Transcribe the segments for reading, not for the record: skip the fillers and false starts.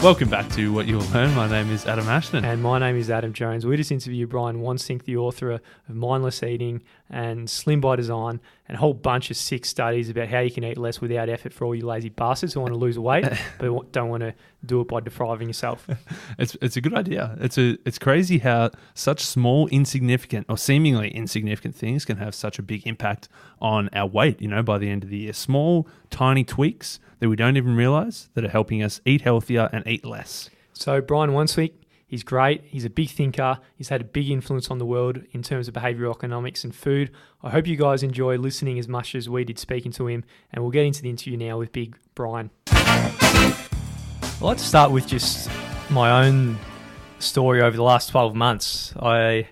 Welcome back to What You'll Learn. My name is Adam Ashton. And my name is Adam Jones. We just interviewed Brian Wansink, the author of Mindless Eating and Slim by Design, and a whole bunch of sick studies about how you can eat less without effort for all you lazy bastards who want to lose weight but don't want to do it by depriving yourself. It's a good idea. It's crazy how such small, insignificant, or seemingly insignificant things can have such a big impact on our weight, by the end of the year. Small, tiny tweaks that we don't even realize that are helping us eat healthier and eat less. So Brian Wansink, he's great. He's a big thinker. He's had a big influence on the world in terms of behavioural economics and food. I hope you guys enjoy listening as much as we did speaking to him, and we'll get into the interview now with Big Brian. I'd like to start with just my own story over the last 12 months. I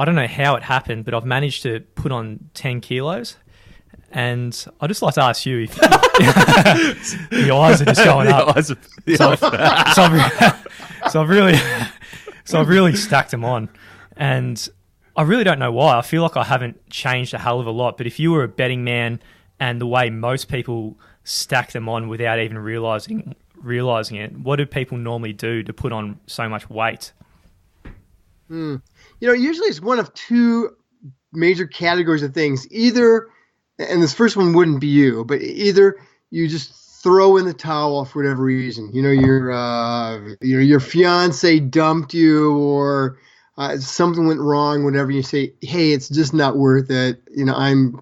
don't know how it happened, but I've managed to put on 10 kilos. And I'd just like to ask you if the eyes are just going up. So I've really stacked them on, and I really don't know why. I feel like I haven't changed a hell of a lot. But if you were a betting man, and the way most people stack them on without even realizing it, what do people normally do to put on so much weight? Usually it's one of two major categories of things. Either, and this first one wouldn't be you, but either you just throw in the towel for whatever reason. Your fiance dumped you, or something went wrong, whatever. You say, hey, it's just not worth it. I'm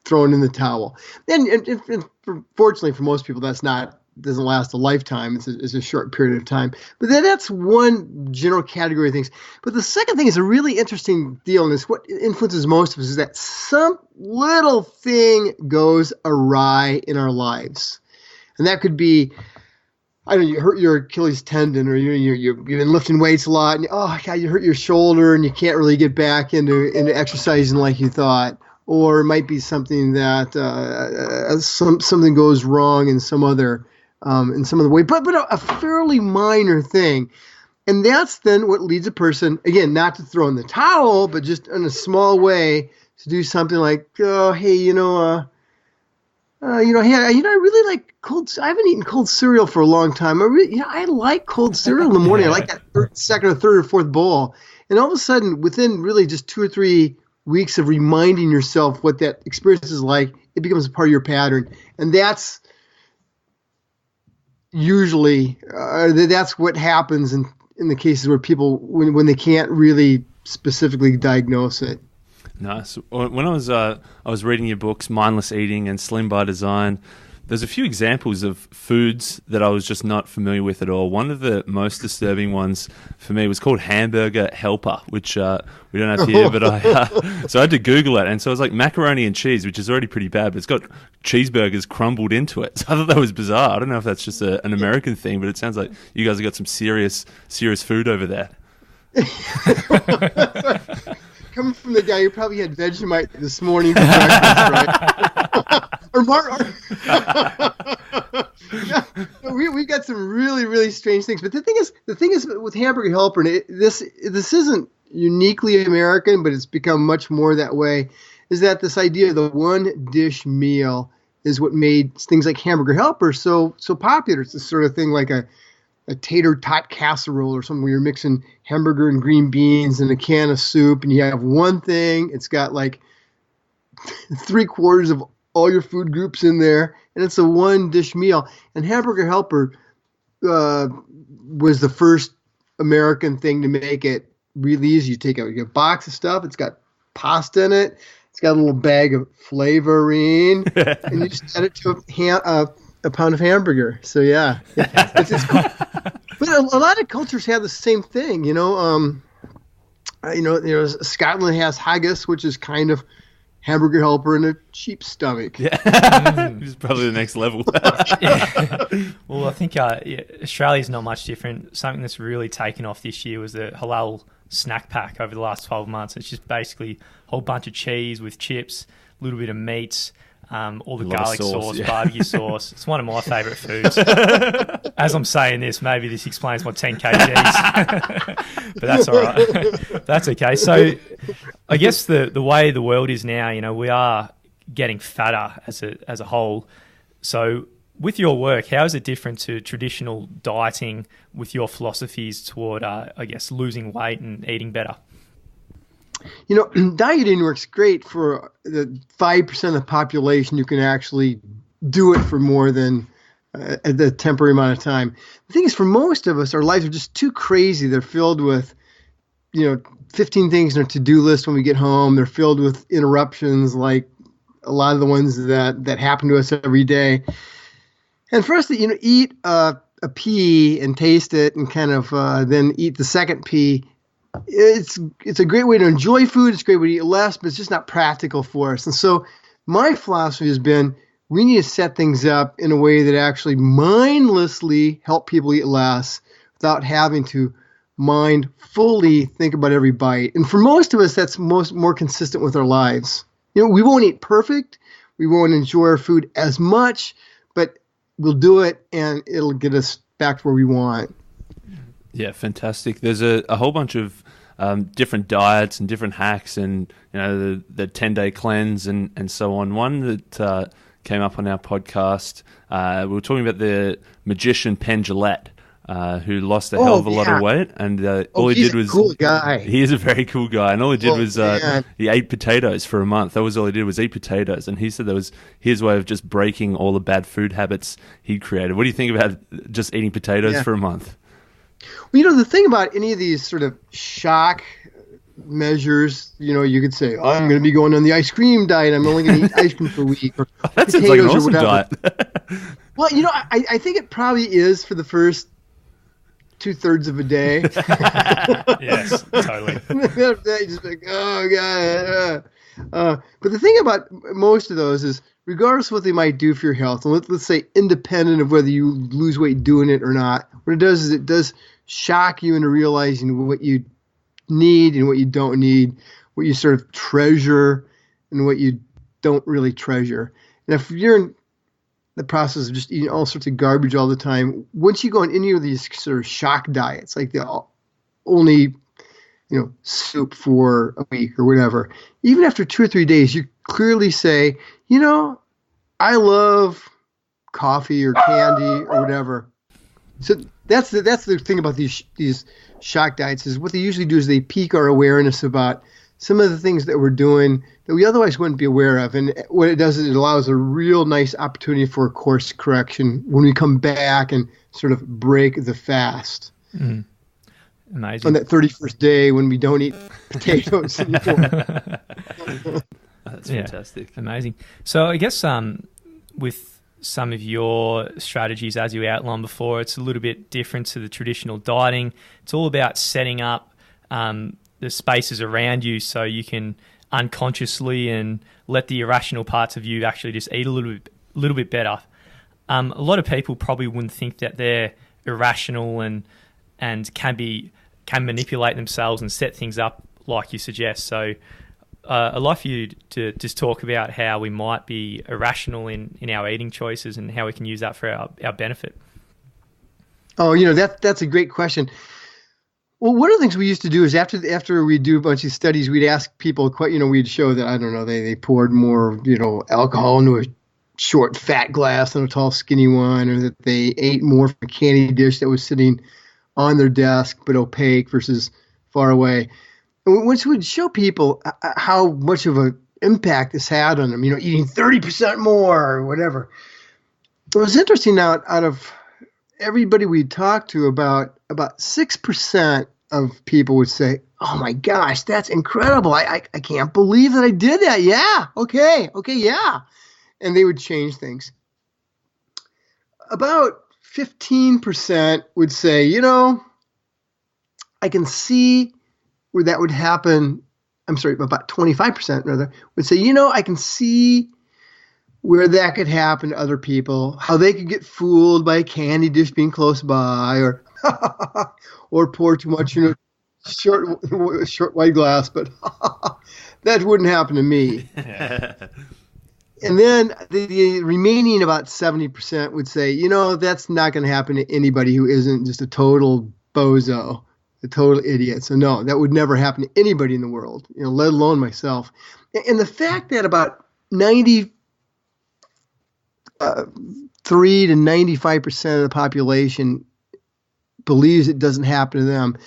throwing in the towel. And fortunately for most people, doesn't last a lifetime. It's a short period of time. But that's one general category of things. But the second thing is a really interesting deal, and it's what influences most of us, is that some little thing goes awry in our lives. And that could be, you hurt your Achilles tendon, or you've been lifting weights a lot, and you hurt your shoulder, and you can't really get back into exercising like you thought. Or it might be something that something goes wrong in some other way, but a fairly minor thing. And that's then what leads a person, again, not to throw in the towel, but just in a small way to do something like, hey, I really like I haven't eaten cold cereal for a long time. I like cold cereal in the morning. I like that second or third or fourth bowl. And all of a sudden, within really just 2 or 3 weeks of reminding yourself what that experience is like, it becomes a part of your pattern. And that's usually that's what happens in the cases where people, when they can't really specifically diagnose it. Nice. When I was reading your books, Mindless Eating and Slim by Design, there's a few examples of foods that I was just not familiar with at all. One of the most disturbing ones for me was called hamburger helper, which we don't have here, but so I had to Google it. And so it was like macaroni and cheese, which is already pretty bad, but it's got cheeseburgers crumbled into it. So I thought that was bizarre. I don't know if that's just an American thing, but it sounds like you guys have got some serious food over there. Coming from the guy who probably had Vegemite this morning for breakfast, right? We've got some really, really strange things. But the thing is with Hamburger Helper, and this isn't uniquely American, but it's become much more that way, is that this idea of the one dish meal is what made things like Hamburger Helper so popular. It's this sort of thing like a tater tot casserole or something where you're mixing hamburger and green beans and a can of soup, and you have one thing. It's got like 3/4 of all your food groups in there, and it's a one dish meal. And Hamburger Helper was the first American thing to make it really easy. You take a box of stuff. It's got pasta in it. It's got a little bag of flavoring, and you just add it to a pound of hamburger. So yeah, it's cool. But a lot of cultures have the same thing. Scotland has haggis, which is kind of Hamburger Helper in a cheap stomach. Yeah, it's probably the next level. Yeah. Well, I think Australia's not much different. Something that's really taken off this year was the halal snack pack over the last 12 months. It's just basically a whole bunch of cheese with chips, a little bit of meats, all the garlic sauce, barbecue sauce. It's one of my favourite foods. As I'm saying this, maybe this explains my 10 kgs. But that's all right. That's okay. So I guess the way the world is now, we are getting fatter as a whole. So with your work, how is it different to traditional dieting with your philosophies toward, I guess, losing weight and eating better? Dieting works great for the 5% of the population who can actually do it for more than the temporary amount of time. The thing is, for most of us, our lives are just too crazy. They're filled with, 15 things on our to-do list when we get home. They're filled with interruptions, like a lot of the ones that happen to us every day. And for us to, eat a pea and taste it and kind of then eat the second pea, it's a great way to enjoy food. It's a great way to eat less, but it's just not practical for us. And so my philosophy has been, we need to set things up in a way that actually mindlessly help people eat less without having to fully think about every bite. And for most of us, that's more consistent with our lives. We won't eat perfect. We won't enjoy our food as much, but we'll do it and it'll get us back to where we want. Yeah, fantastic. There's a whole bunch of different diets and different hacks and, the 10-day cleanse and so on. One that came up on our podcast, we were talking about the magician Penn Jillette, who lost a hell of a lot of weight, and all he did was... He's a cool guy. He is a very cool guy, and all he did was he ate potatoes for a month. That was all he did, was eat potatoes, and he said that was his way of just breaking all the bad food habits he'd created. What do you think about just eating potatoes for a month? Well, the thing about any of these sort of shock measures, you could say, I'm going to be going on the ice cream diet. I'm only going to eat ice cream for a week. Or that sounds like an awesome diet. Well, I think it probably is for the first 2/3 of a day. Yes, totally. Then after that, you're just like, oh, God. But the thing about most of those is, regardless of what they might do for your health, and let's say independent of whether you lose weight doing it or not, what it does is it does shock you into realizing what you need and what you don't need, what you sort of treasure and what you don't really treasure. And if you're in the process of just eating all sorts of garbage all the time, once you go on any of these sort of shock diets, like the only, soup for a week or whatever, even after 2 or 3 days, you clearly say, I love coffee or candy or whatever. So that's the thing about these shock diets, is what they usually do is they pique our awareness about some of the things that we're doing that we otherwise wouldn't be aware of. And what it does is it allows a real nice opportunity for a course correction when we come back and sort of break the fast. Mm. Amazing. On that 31st day when we don't eat potatoes anymore. That's fantastic. Amazing. So I guess with some of your strategies, as you outlined before, it's a little bit different to the traditional dieting. It's all about setting up the spaces around you so you can unconsciously and let the irrational parts of you actually just eat a little bit better. A lot of people probably wouldn't think that they're irrational and can manipulate themselves and set things up like you suggest. So I'd like for you to just talk about how we might be irrational in our eating choices and how we can use that for our benefit. Oh, that's a great question. Well, one of the things we used to do is after we do a bunch of studies, we'd ask people, we'd show that, I don't know, they poured more, alcohol into a short fat glass than a tall skinny one, or that they ate more from a candy dish that was sitting on their desk but opaque versus far away. And once we'd show people how much of an impact this had on them, eating 30% more or whatever. It was interesting now, out of everybody we talked to, about 6% of people would say, oh my gosh, that's incredible. I can't believe that I did that. Yeah. Okay. Yeah. And they would change things. About 15% would say, I can see where that would happen. I'm sorry, about 25% rather would say, I can see where that could happen to other people, how they could get fooled by a candy dish being close by, or pour too much in a short white glass, but that wouldn't happen to me. And then the remaining about 70% would say, that's not going to happen to anybody who isn't just a total bozo, a total idiot. So no, that would never happen to anybody in the world, let alone myself. And the fact that about 93% 93 to 95% of the population believes it doesn't happen to them,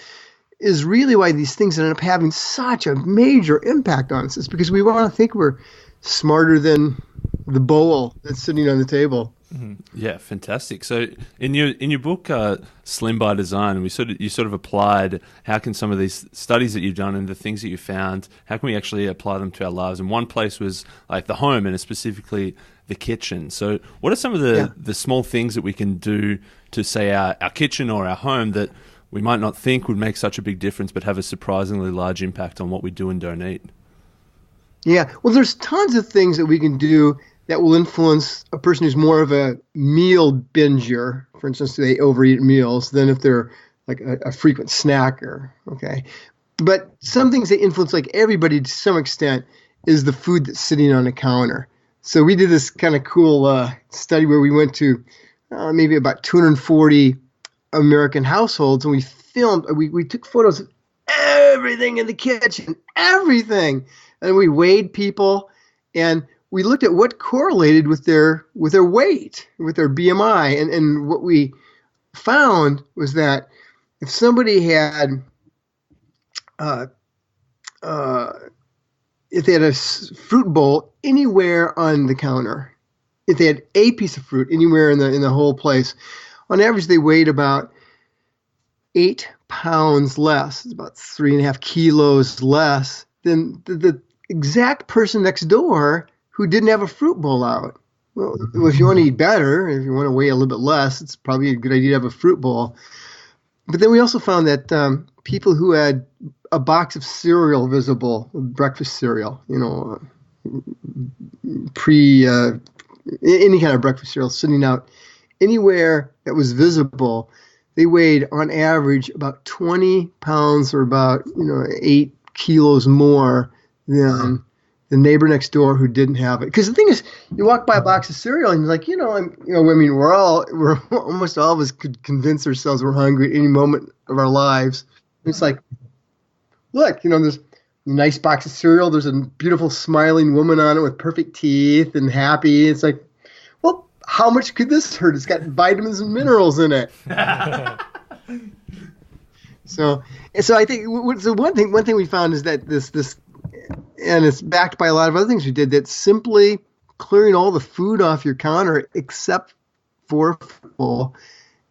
is really why these things end up having such a major impact on us. It's because we want to think we're smarter than the bowl that's sitting on the table. Mm-hmm. Yeah, fantastic. So in your book, Slim by Design, you sort of applied how can some of these studies that you've done and the things that you found, how can we actually apply them to our lives? And one place was like the home, and specifically the kitchen. So what are some of the small things that we can do to, say, our kitchen or our home that we might not think would make such a big difference, but have a surprisingly large impact on what we do and don't eat? Yeah, well, there's tons of things that we can do that will influence a person who's more of a meal binger. For instance, they overeat meals than if they're like a frequent snacker. Okay, but some things that influence like everybody to some extent is the food that's sitting on the counter. So we did this kind of cool study where we went to maybe about 240 American households, and we took photos of everything in the kitchen, everything, and we weighed people, and we looked at what correlated with their weight, with their BMI, and what we found was that if somebody had if they had a fruit bowl anywhere on the counter, if they had a piece of fruit anywhere in the whole place, on average they weighed about 8 pounds less, about 3.5 kilos less than the exact person next door who didn't have a fruit bowl out. Well, if you want to eat better, if you want to weigh a little bit less, it's probably a good idea to have a fruit bowl. But then we also found that people who had a box of cereal visible, breakfast cereal, any kind of breakfast cereal sitting out anywhere that was visible, they weighed on average about 20 pounds or about 8 kilos more than the neighbor next door who didn't have it. Because the thing is, you walk by a box of cereal and you're like, we're almost all of us could convince ourselves we're hungry at any moment of our lives. It's like, look, there's a nice box of cereal. There's a beautiful smiling woman on it with perfect teeth and happy. It's like, well, how much could this hurt? It's got vitamins and minerals in it. So I think one thing we found is that this, and it's backed by a lot of other things we did, that simply clearing all the food off your counter except for fruit bowl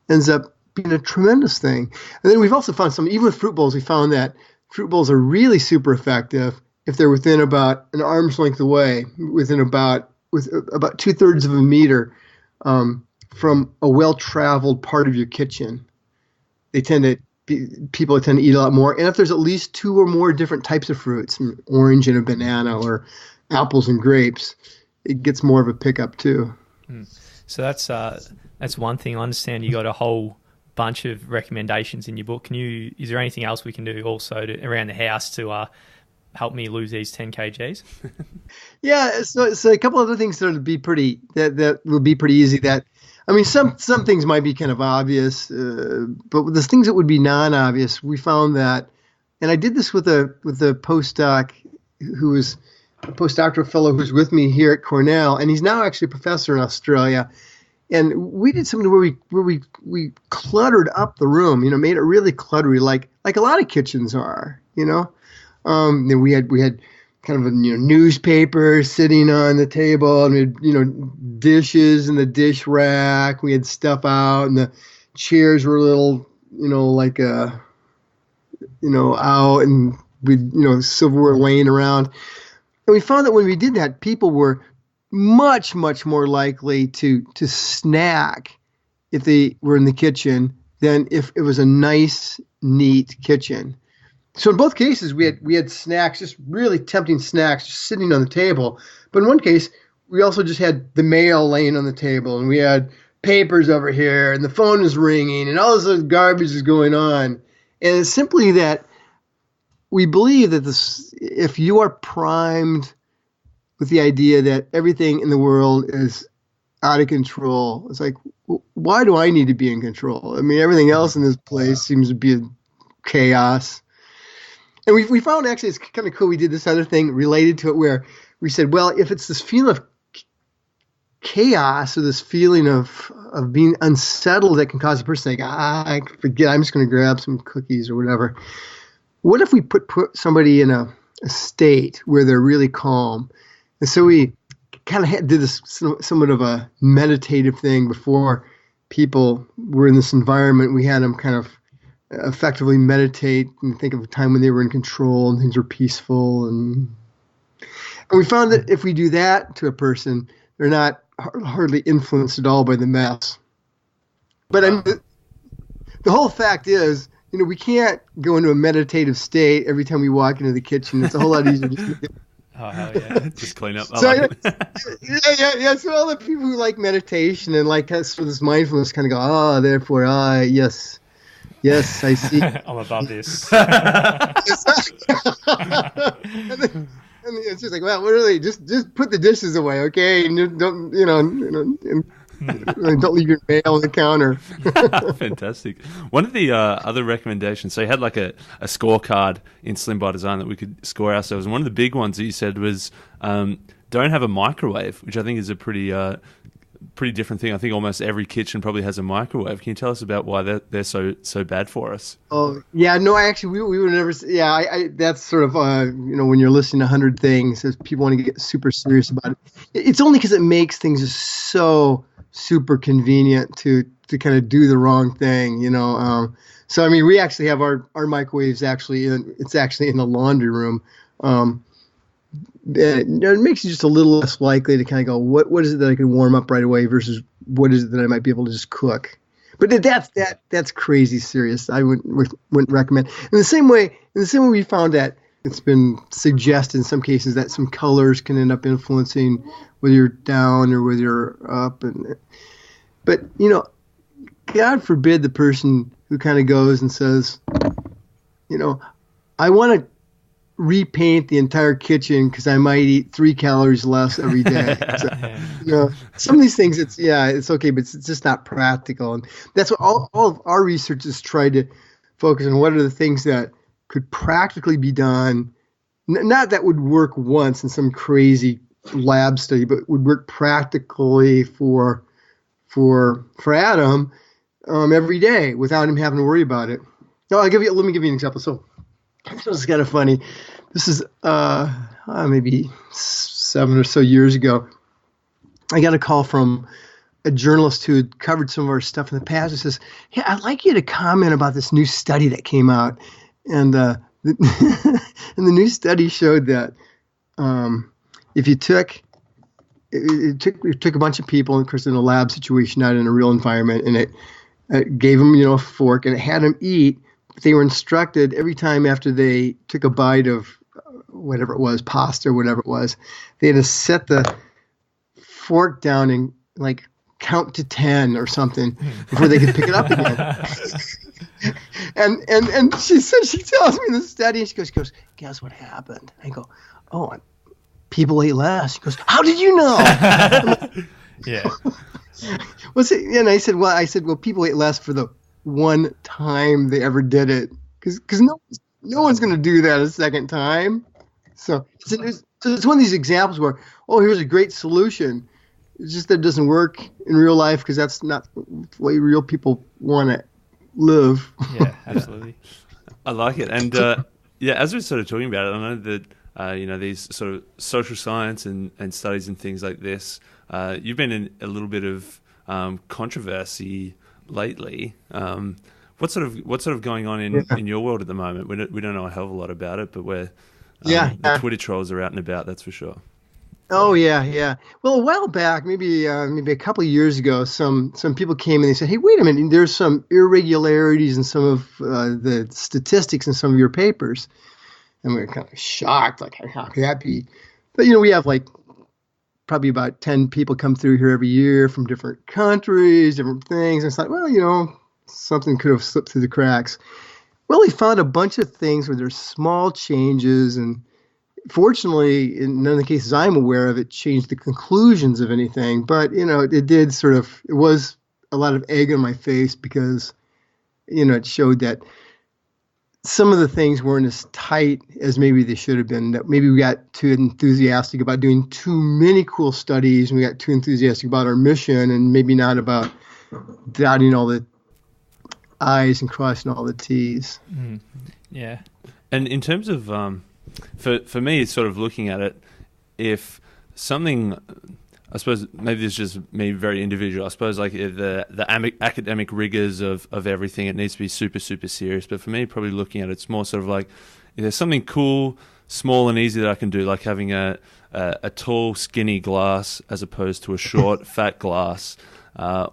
ends up being a tremendous thing. And then we've also found even with fruit bowls, we found that fruit bowls are really super effective if they're within about an arm's length away, with about 2/3 of a meter from a well-traveled part of your kitchen. People tend to eat a lot more. And if there's at least 2 or more different types of fruits, an orange and a banana or apples and grapes, it gets more of a pickup too. So that's one thing. I understand you got a whole bunch of recommendations in your book. Is there anything else we can do also around the house to help me lose these 10 kgs? Yeah, so a couple other things that would be pretty easy. That, I mean, some things might be kind of obvious, but the things that would be non-obvious, we found that, and I did this with a postdoc who was a postdoctoral fellow who's with me here at Cornell, and he's now actually a professor in Australia. And we did something where we cluttered up the room, made it really cluttery, like a lot of kitchens are, Then we had kind of newspaper sitting on the table, and we had, dishes in the dish rack. We had stuff out, and the chairs were a little, out, and we, silverware laying around. And we found that when we did that, people were much, much more likely to snack if they were in the kitchen than if it was a nice, neat kitchen. So in both cases, we had snacks, just really tempting snacks, just sitting on the table. But in one case, we also just had the mail laying on the table, and we had papers over here, and the phone is ringing, and all this other garbage is going on. And it's simply that we believe that if you are primed with the idea that everything in the world is out of control, it's like, why do I need to be in control? I mean, everything else in this place seems to be chaos. And we found, actually, it's kind of cool. We did this other thing related to it where we said, well, if it's this feeling of chaos or this feeling of being unsettled that can cause a person to think, I forget, I'm just going to grab some cookies or whatever. What if we put somebody in a state where they're really calm? And so we kind of did this somewhat of a meditative thing before people were in this environment. We had them kind of effectively meditate and think of a time when they were in control and things were peaceful. And we found that if we do that to a person, they're not hardly influenced at all by the mess. But the whole fact is, we can't go into a meditative state every time we walk into the kitchen. It's a whole lot easier to Oh, hell yeah. Just clean up. So yeah. So all the people who like meditation and like this mindfulness kind of go, therefore, yes, I see. I'm above this. And it's just like, well, really, just put the dishes away, okay? And don't, don't leave your mail on the counter. Fantastic. One of the other recommendations, so you had like a scorecard in Slim by Design that we could score ourselves. And one of the big ones that you said was don't have a microwave, which I think is a pretty different thing. I think almost every kitchen probably has a microwave. Can you tell us about why they're so bad for us? Oh, yeah, no, actually, we would never. Yeah, I that's sort of when you're listening to 100 things, as people want to get super serious about it. It's only because it makes things just so super convenient to kind of do the wrong thing, So I mean, we actually have our microwaves actually in the laundry room. It makes you just a little less likely to kind of go, what is it that I can warm up right away versus what is it that I might be able to just cook? But that's crazy serious. I wouldn't recommend. In the same way we found that it's been suggested in some cases that some colors can end up influencing whether you're down or whether you're up. But God forbid the person who kind of goes and says, I want to repaint the entire kitchen because I might eat 3 calories less every day. So, some of these things, it's okay, but it's just not practical. And that's what all of our research has tried to focus on. What are the things that could practically be done, not that would work once in some crazy lab study, but would work practically for Adam every day without him having to worry about it. No, let me give you an example. So this is kind of funny. This is maybe 7 or so years ago. I got a call from a journalist who had covered some of our stuff in the past. He says, "Hey, I'd like you to comment about this new study that came out." And and the new study showed that if you took a bunch of people, of course, in a lab situation, not in a real environment, and it gave them a fork and it had them eat. They were instructed every time after they took a bite of whatever it was, pasta or whatever it was, they had to set the fork down and like count to 10 or something before they could pick it up again. and she tells me the study, and she goes, guess what happened? I go, oh, people ate less. She goes, how did you know? Yeah. And I said, well, people ate less for the one time they ever did it, because no one's going to do that a second time. So it's one of these examples where, here's a great solution. It's just that it doesn't work in real life because that's not the way real people want to live. Yeah, absolutely. I like it. And as we're sort of talking about it, I know that these sort of social science and studies and things like this, you've been in a little bit of controversy lately. What's sort of going on in your world at the moment? We don't know a hell of a lot about it, but the Twitter trolls are out and about, that's for sure. Oh yeah. Well, a while back, maybe a couple of years ago, some people came and they said, "Hey, wait a minute, there's some irregularities in some of the statistics in some of your papers," and we were kind of shocked, like, how could that be? But we have like probably about 10 people come through here every year from different countries, different things. And it's like, well, something could have slipped through the cracks. Well, we found a bunch of things where there's small changes, and fortunately, in none of the cases I'm aware of, it changed the conclusions of anything. But, it did it was a lot of egg on my face because, it showed that some of the things weren't as tight as maybe they should have been. That maybe we got too enthusiastic about doing too many cool studies, and we got too enthusiastic about our mission, and maybe not about dotting all the I's and crossing all the T's. Yeah. And in terms of, for me, it's sort of looking at it, if something, I suppose maybe it's just me very individual. I suppose like the academic rigors of everything, it needs to be super, super serious. But for me, probably looking at it, it's more sort of like, if there's something cool, small and easy that I can do, like having a tall, skinny glass as opposed to a short, fat glass,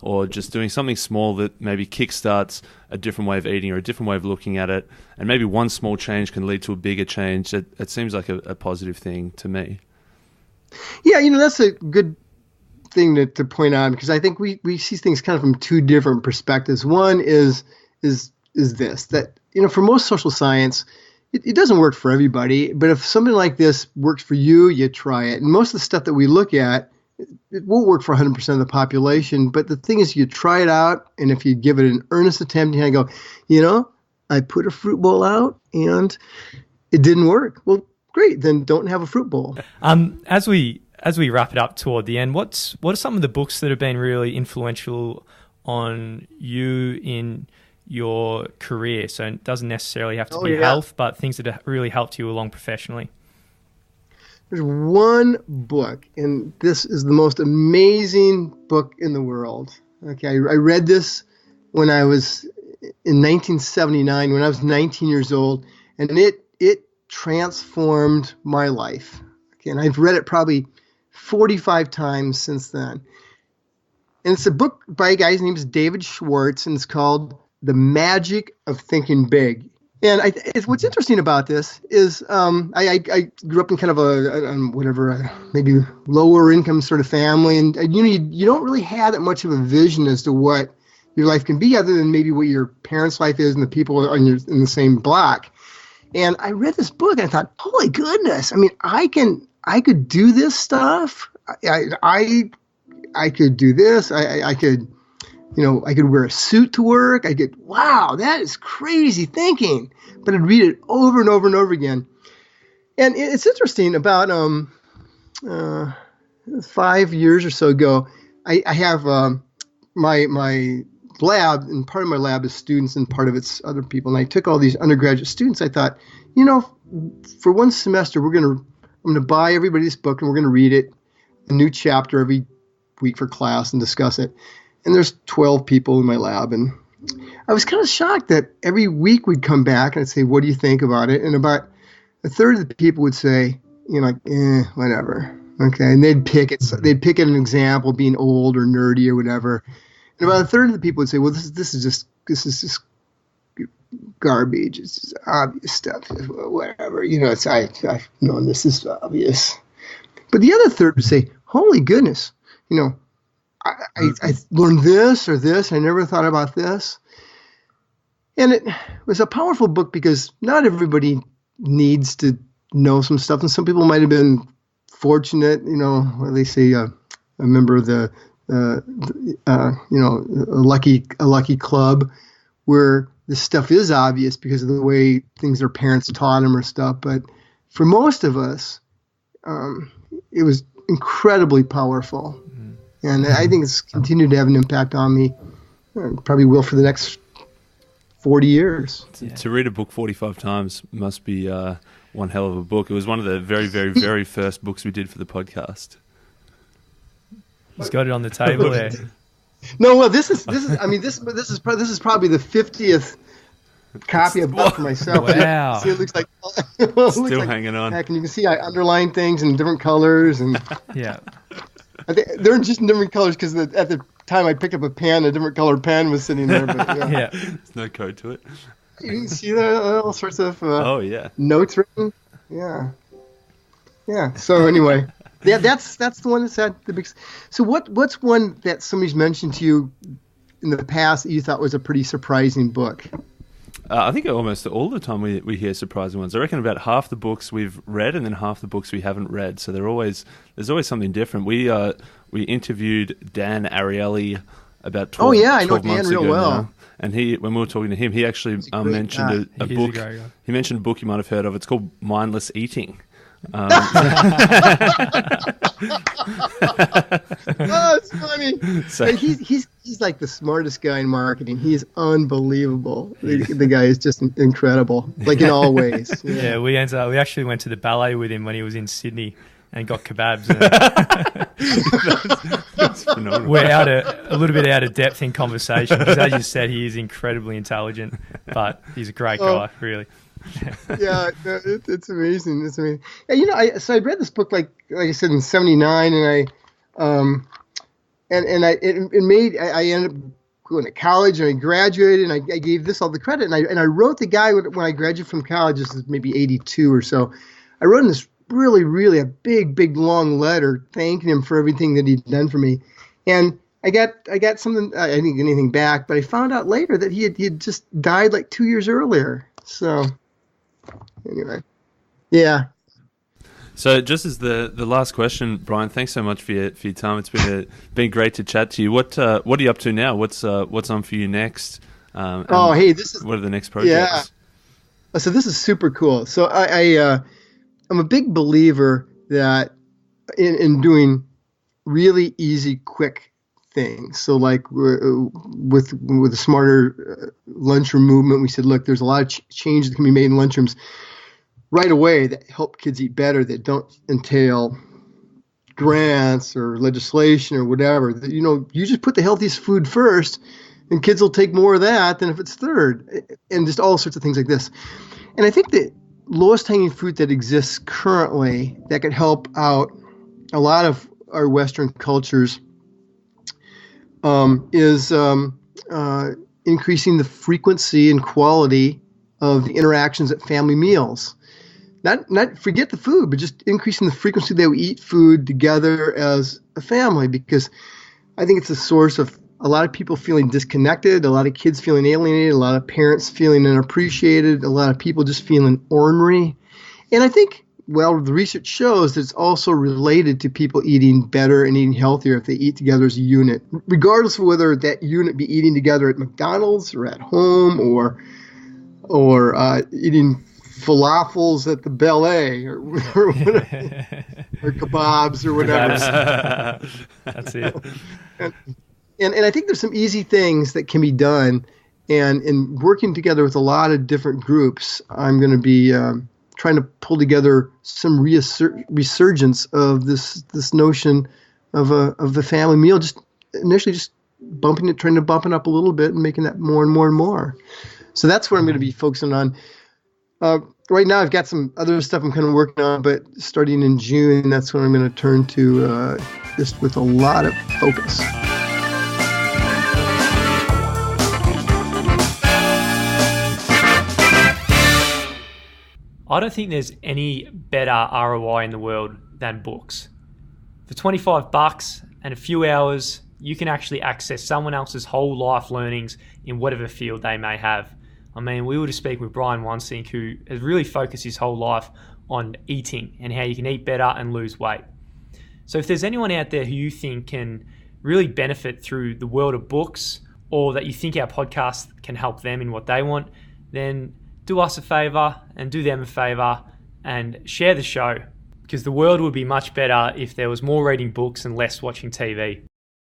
or just doing something small that maybe kickstarts a different way of eating or a different way of looking at it, and maybe one small change can lead to a bigger change. It seems like a positive thing to me. Yeah, that's a good thing to point out, because I think we see things kind of from two different perspectives. One is this, that for most social science, it doesn't work for everybody, but if something like this works for you, you try it. And most of the stuff that we look at, it won't work for 100% of the population, but the thing is, you try it out, and if you give it an earnest attempt, and you go, I put a fruit bowl out and it didn't work. Well, great, then don't have a fruit bowl. As we wrap it up toward the end, what are some of the books that have been really influential on you in your career? So it doesn't necessarily have to be health, but things that have really helped you along professionally. There's one book, and this is the most amazing book in the world. Okay, I read this when I was in 1979, when I was 19 years old, and it transformed my life. Okay, and I've read it probably 45 times since then. And it's a book by a guy, his name is David Schwartz, and it's called The Magic of Thinking Big. And what's interesting about this is I grew up in kind of a maybe lower income sort of family, and you don't really have that much of a vision as to what your life can be, other than maybe what your parents' life is and the people in the same block. And I read this book and I thought, holy goodness! I mean, I could do this stuff. I could do this. I could. I could wear a suit to work. Wow, that is crazy thinking. But I'd read it over and over and over again. And it's interesting, about 5 years or so ago, I have my lab, and part of my lab is students and part of it's other people. And I took all these undergraduate students. I thought, for one semester, I'm going to buy everybody this book, and we're going to read it, a new chapter every week for class, and discuss it. And there's 12 people in my lab, and I was kind of shocked that every week we'd come back and I'd say, what do you think about it? And about a third of the people would say, whatever. Okay. And they'd pick an example, being old or nerdy or whatever. And about a third of the people would say, well, this is just garbage. It's just obvious stuff, whatever. I've known this is obvious. But the other third would say, holy goodness, I learned this or this. I never thought about this. And it was a powerful book because not everybody needs to know some stuff. And some people might have been fortunate, they say a member of the, a lucky club where this stuff is obvious because of the way things their parents taught them or stuff. But for most of us, it was incredibly powerful. And I think it's continued to have an impact on me. Probably will for the next 40 years. To read a book 45 times must be one hell of a book. It was one of the very, very, very first books we did for the podcast. He's got it on the table there. No, well, this is probably the 50th copy I've bought for myself. Wow. See, it looks like still hanging on. Heck, and you can see I underline things in different colors, and yeah. I think they're just in different colors because at the time I picked up a pen, a different colored pen was sitting there. But, yeah. There's no code to it. You can see all sorts of notes written. Yeah. So anyway, that's the one that's had the big. So what's one that somebody's mentioned to you in the past that you thought was a pretty surprising book? I think almost all the time we hear surprising ones. I reckon about half the books we've read and then half the books we haven't read. So there's always something different. We interviewed Dan Ariely about Oh 12, yeah, I know 12 Dan months real ago well. now. And when we were talking to him, he actually a great mentioned a He is book. a great guy. He mentioned a book you might have heard of. It's called Mindless Eating. Oh, it's funny. So- And he's like the smartest guy in marketing. He is unbelievable. The guy is just incredible, like in all ways. Yeah, we actually went to the ballet with him when he was in Sydney and got kebabs. That's phenomenal. We're a little bit out of depth in conversation because, as you said, he is incredibly intelligent, but he's a great guy, really. Yeah, it's amazing. It's amazing. Yeah, so I read this book like I said in '79, and I ended up going to college and I graduated and I gave this all the credit and I wrote the guy when I graduated from college. This is maybe '82 or so. I wrote him this really a big long letter thanking him for everything that he'd done for me, and I got something. I didn't get anything back, but I found out later that he had just died like 2 years earlier. So. Anyway, yeah. So just as the last question, Brian, thanks so much for your time. It's been great to chat to you. What are you up to now? What's on for you next? Hey, what are the next projects? Yeah. So this is super cool. So I'm a big believer that in doing really easy, quick things. So like with the smarter lunchroom movement, we said, look, there's a lot of change that can be made in lunchrooms right away that help kids eat better, that don't entail grants or legislation or whatever. You just put the healthiest food first and kids will take more of that than if it's third, and just all sorts of things like this. And I think the lowest hanging fruit that exists currently that could help out a lot of our Western cultures is increasing the frequency and quality of the interactions at family meals. Not forget the food, but just increasing the frequency that we eat food together as a family, because I think it's a source of a lot of people feeling disconnected, a lot of kids feeling alienated, a lot of parents feeling unappreciated, a lot of people just feeling ornery. And I think, well, the research shows that it's also related to people eating better and eating healthier if they eat together as a unit, regardless of whether that unit be eating together at McDonald's or at home or eating falafels at the ballet or whatever, or kebabs or whatever. That's it. And I think there's some easy things that can be done. And in working together with a lot of different groups, I'm going to be trying to pull together some resurgence of this notion of the family meal. Just initially, just trying to bump it up a little bit and making that more and more and more. So that's what I'm going to be focusing on. Right now, I've got some other stuff I'm kind of working on, but starting in June, that's when I'm going to turn to just with a lot of focus. I don't think there's any better ROI in the world than books. For $25 and a few hours, you can actually access someone else's whole life learnings in whatever field they may have. I mean, we were to speak with Brian Wansink, who has really focused his whole life on eating and how you can eat better and lose weight. So if there's anyone out there who you think can really benefit through the world of books, or that you think our podcast can help them in what they want, then do us a favor and do them a favor and share the show, because the world would be much better if there was more reading books and less watching TV.